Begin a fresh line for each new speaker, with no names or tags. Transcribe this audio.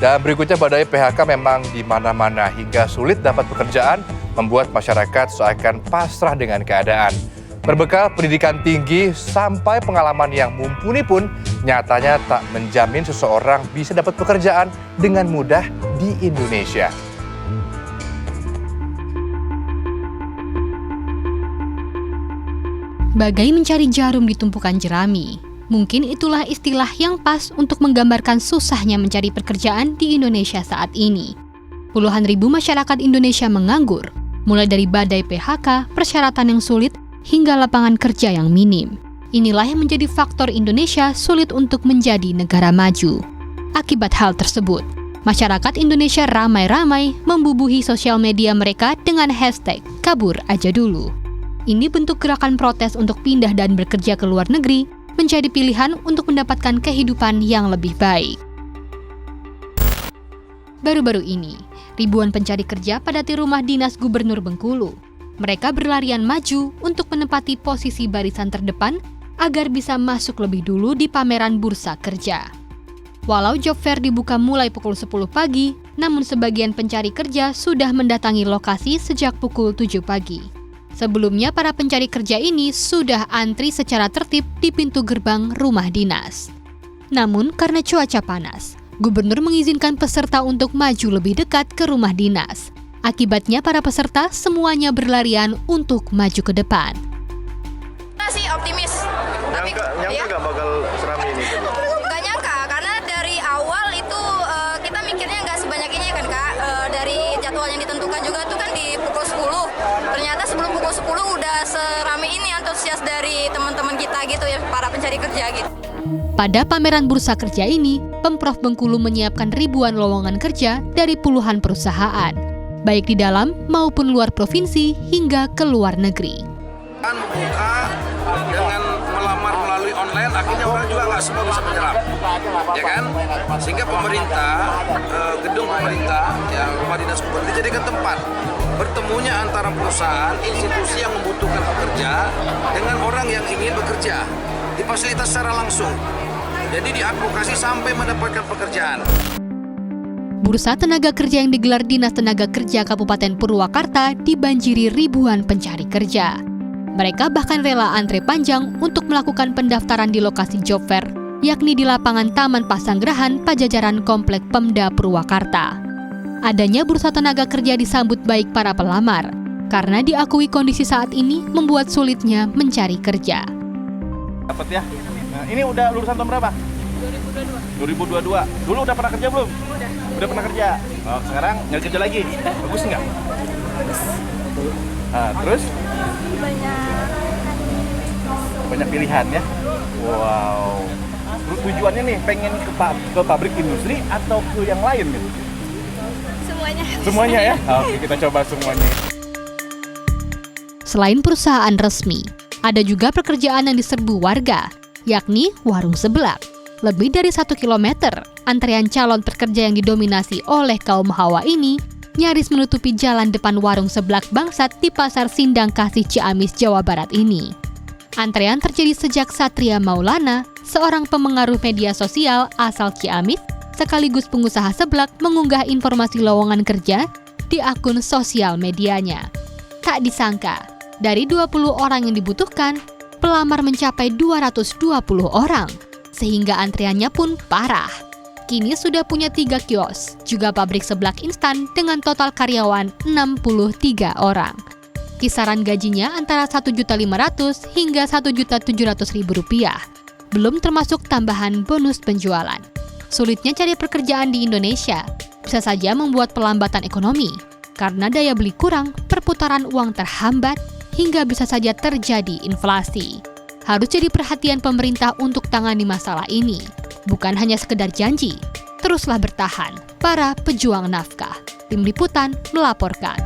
Dan berikutnya, badai PHK memang di mana-mana hingga sulit dapat pekerjaan, membuat masyarakat seakan pasrah dengan keadaan. Berbekal pendidikan tinggi sampai pengalaman yang mumpuni pun nyatanya tak menjamin seseorang bisa dapat pekerjaan dengan mudah di Indonesia.
Bagai mencari jarum di tumpukan jerami. Mungkin itulah istilah yang pas untuk menggambarkan susahnya mencari pekerjaan di Indonesia saat ini. Puluhan ribu masyarakat Indonesia menganggur, mulai dari badai PHK, persyaratan yang sulit, hingga lapangan kerja yang minim. Inilah yang menjadi faktor Indonesia sulit untuk menjadi negara maju. Akibat hal tersebut, masyarakat Indonesia ramai-ramai membubuhi sosial media mereka dengan hashtag kabur aja dulu. Ini bentuk gerakan protes untuk pindah dan bekerja ke luar negeri, menjadi pilihan untuk mendapatkan kehidupan yang lebih baik. Baru-baru ini, ribuan pencari kerja padati rumah dinas Gubernur Bengkulu. Mereka berlarian maju untuk menempati posisi barisan terdepan agar bisa masuk lebih dulu di pameran bursa kerja. Walau job fair dibuka mulai pukul 10 pagi, namun sebagian pencari kerja sudah mendatangi lokasi sejak pukul 7 pagi. Sebelumnya, para pencari kerja ini sudah antri secara tertib di pintu gerbang rumah dinas. Namun, karena cuaca panas, Gubernur mengizinkan peserta untuk maju lebih dekat ke rumah dinas. Akibatnya, para peserta semuanya berlarian untuk maju ke depan.
Kita sih optimis.
Nyangka nggak bakal seramai ini?
Nggak nyangka, karena dari awal itu kita mikirnya nggak sebanyak ini kan Kak. Dari jadwal yang ditentukan juga tuh kan di pukul 10. Ternyata sebelum pukul 10 udah serame ini antusias dari teman-teman kita gitu ya, para pencari kerja gitu.
Pada pameran bursa kerja ini, Pemprov Bengkulu menyiapkan ribuan lowongan kerja dari puluhan perusahaan, baik di dalam maupun luar provinsi hingga ke luar negeri.
Kan membuka dengan melamar melalui online, akhirnya orang juga nggak semua bisa menyerap, ya kan? Sehingga pemerintah, gedung pemerintah, yang rumah dinas gubernur dijadikan tempat bertemunya antara perusahaan, institusi yang membutuhkan pekerja dengan orang yang ingin bekerja, difasilitas secara langsung. Jadi diadvokasi sampai mendapatkan pekerjaan.
Bursa tenaga kerja yang digelar Dinas Tenaga Kerja Kabupaten Purwakarta dibanjiri ribuan pencari kerja. Mereka bahkan rela antre panjang untuk melakukan pendaftaran di lokasi job fair, yakni di lapangan Taman Pasanggerahan Pajajaran Komplek Pemda Purwakarta. Adanya bursa tenaga kerja disambut baik para pelamar, karena diakui kondisi saat ini membuat sulitnya mencari kerja.
Dapat ya? Nah, ini udah lulusan tahun berapa? 2022. Dulu udah pernah kerja belum? Udah pernah kerja. Oh, sekarang nyari kerja lagi. Bagus nggak? Bagus. Terus? Banyak pilihan ya. Wow. Terus tujuannya nih pengen ke pabrik industri atau ke yang lain gitu? Semuanya ya? Oke, kita coba semuanya.
Selain perusahaan resmi, ada juga pekerjaan yang diserbu warga, yakni warung seblak. Lebih dari 1 kilometer, antrean calon pekerja yang didominasi oleh kaum hawa ini nyaris menutupi jalan depan warung seblak Bangsat di Pasar Sindang Kasih Ciamis, Jawa Barat ini. Antrean terjadi sejak Satria Maulana, seorang pemengaruh media sosial asal Ciamis, sekaligus pengusaha seblak, mengunggah informasi lowongan kerja di akun sosial medianya. Tak disangka, dari 20 orang yang dibutuhkan, pelamar mencapai 220 orang, sehingga antriannya pun parah. Kini sudah punya 3 kios, juga pabrik seblak instan dengan total karyawan 63 orang. Kisaran gajinya antara Rp1.500.000 hingga Rp1.700.000, belum termasuk tambahan bonus penjualan. Sulitnya cari pekerjaan di Indonesia bisa saja membuat pelambatan ekonomi, karena daya beli kurang, perputaran uang terhambat, hingga bisa saja terjadi inflasi. Harus jadi perhatian pemerintah untuk tangani masalah ini, bukan hanya sekedar janji. Teruslah bertahan, para pejuang nafkah. Tim Liputan melaporkan.